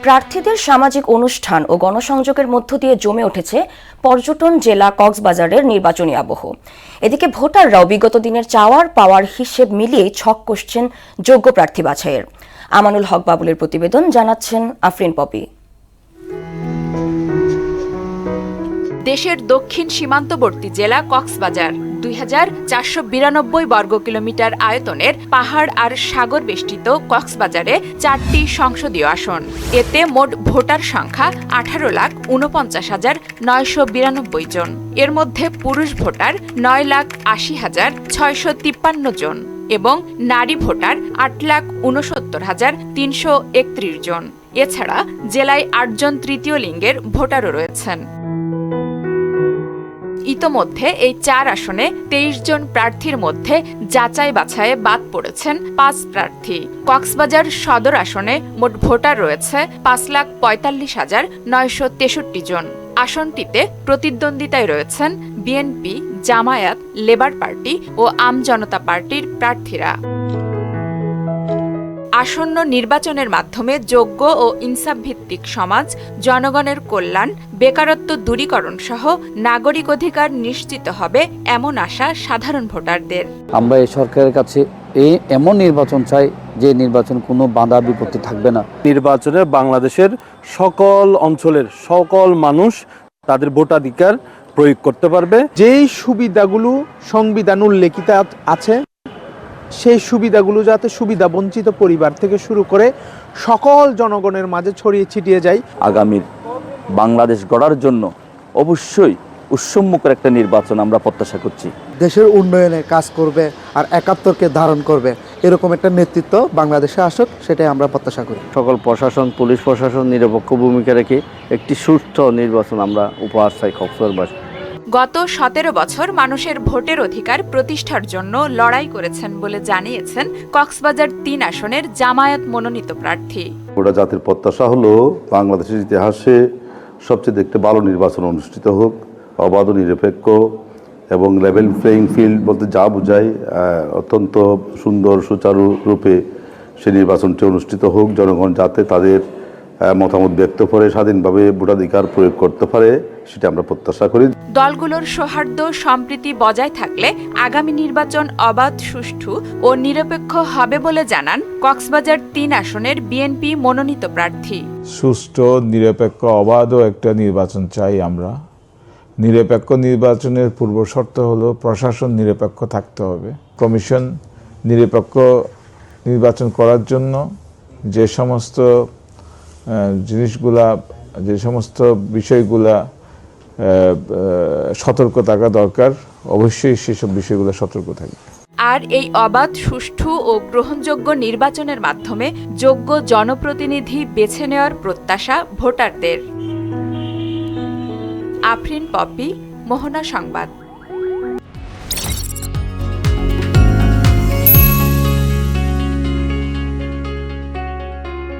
প্রার্থীদের সামাজিক অনুষ্ঠান ও গণসংযোগের মধ্য দিয়ে জমে উঠেছে পর্যটন জেলা কক্সবাজারের নির্বাচনী আবহ। এদিকে ভোটাররাও বিগত দিনের চাওয়ার পাওয়ার হিসেব মিলিয়ে ছক কষছেন যোগ্য প্রার্থী বাছাইয়ের। আমানুল হক বাবুলের প্রতিবেদন, জানাচ্ছেন আফরিন পপি। দেশের দক্ষিণ সীমান্তবর্তী জেলা কক্সবাজার ২,৪৯২ বর্গ কিলোমিটার আয়তনের পাহাড় আর সাগর বেষ্টিত কক্সবাজারে ৪টি সংসদীয় আসন। এতে মোট ভোটার সংখ্যা ১৮,৪৯,৯৯২ জন। এর মধ্যে পুরুষ ভোটার ৯,৮০,৬৫৩ জন এবং নারী ভোটার ৮,৬৯,৩৩১ জন। এছাড়া জেলায় ৮ জন তৃতীয় লিঙ্গের ভোটারও রয়েছেন। ইতোমধ্যে এই ৪ আসনে ২৩ জন প্রার্থীর মধ্যে যাচাই বাছাইয়ে বাদ পড়েছেন ৫ প্রার্থী। কক্সবাজার সদর আসনে মোট ভোটার রয়েছে ৫,৪৫,৯৬৩ জন। আসনটিতে প্রতিদ্বন্দ্বিতায় রয়েছেন বিএনপি, জামায়াত, লেবার পার্টি ও আম জনতা পার্টির প্রার্থীরা। আসন্ন নির্বাচনের মাধ্যমে যোগ্য ও ইনসাফ ভিত্তিক সমাজ, জনগণের কল্যাণ, বেকারত্ব দূরীকরণ সহ নাগরিক অধিকার নিশ্চিত হবে এমন আশা সাধারণ ভোটারদের। আমরা এই সরকারের কাছে এমন নির্বাচন চাই যে নির্বাচন কোনো বাধা বিপত্তি থাকবে না। নির্বাচনে বাংলাদেশের সকল অঞ্চলের সকল মানুষ তাদের ভোটাধিকার প্রয়োগ করতে পারবে। যেই সুবিধাগুলো সংবিধান উল্লেখিত আছে সেই সুবিধাগুলো যাতে সুবিধা বঞ্চিত পরিবার থেকে শুরু করে সকল জনগণের মাঝে ছড়িয়ে ছিটিয়ে যায়। আগামীর বাংলাদেশ গড়ার জন্য অবশ্যই উৎসবমুখর একটা নির্বাচন আমরা প্রত্যাশা করছি। দেশের উন্নয়নে কাজ করবে আর একাত্তরকে ধারণ করবে, এরকম একটা নেতৃত্ব বাংলাদেশে আসুক, সেটাই আমরা প্রত্যাশা করি। সকল প্রশাসন, পুলিশ প্রশাসন নিরপেক্ষ ভূমিকা রেখে একটি সুষ্ঠু নির্বাচন আমরা উপহার চাই কক্সবাজারবাসী। গত ১৭ বছর মানুষের ভোটের অধিকার প্রতিষ্ঠার জন্য লড়াই করেছেন বলে জানিয়েছেন কক্সবাজার ৩ আসনের জামায়াত মনোনীত প্রার্থী। গোটা জাতির প্রত্যাশা হলো বাংলাদেশের ইতিহাসে সবচেয়ে একটি ভালো নির্বাচন অনুষ্ঠিত হোক, অবাধ, নিরপেক্ষ এবং লেভেল প্লেইং ফিল্ড বলতে যা বোঝায় অত্যন্ত সুন্দর সুচারু রূপে সেই নির্বাচনটি অনুষ্ঠিত হোক। জনগণ যাতে তাদের মতামত ব্যক্ত করে স্বাধীনভাবে ভোটাধিকার প্রয়োগ করতে পারে, সেটা আমরা প্রত্যাশা করি। দলগুলোর সৌহার্দ্য সম্প্রীতি বজায় থাকলে আগামী নির্বাচন অবাধ, সুষ্ঠু ও নিরপেক্ষ হবে বলে জানান কক্সবাজার ৩ আসনের বিএনপি মনোনীত প্রার্থী। সুষ্ঠু, নিরপেক্ষ, অবাধ একটা নির্বাচন চাই আমরা। নিরপেক্ষ নির্বাচনের পূর্ব শর্ত হলো প্রশাসন নিরপেক্ষ থাকতে হবে। কমিশন নিরপেক্ষ নির্বাচন করার জন্য যে সমস্ত বিষয়গুলা সতর্ক থাকা দরকার, অবশ্যই সেসব বিষয়গুলো সতর্ক থাকবে। আর এই অবাধ, সুষ্ঠু ও গ্রহণযোগ্য নির্বাচনের মাধ্যমে যোগ্য জনপ্রতিনিধি বেছে নেওয়ার প্রত্যাশা ভোটারদের। আফরিন পপি, মোহনা সংবাদ।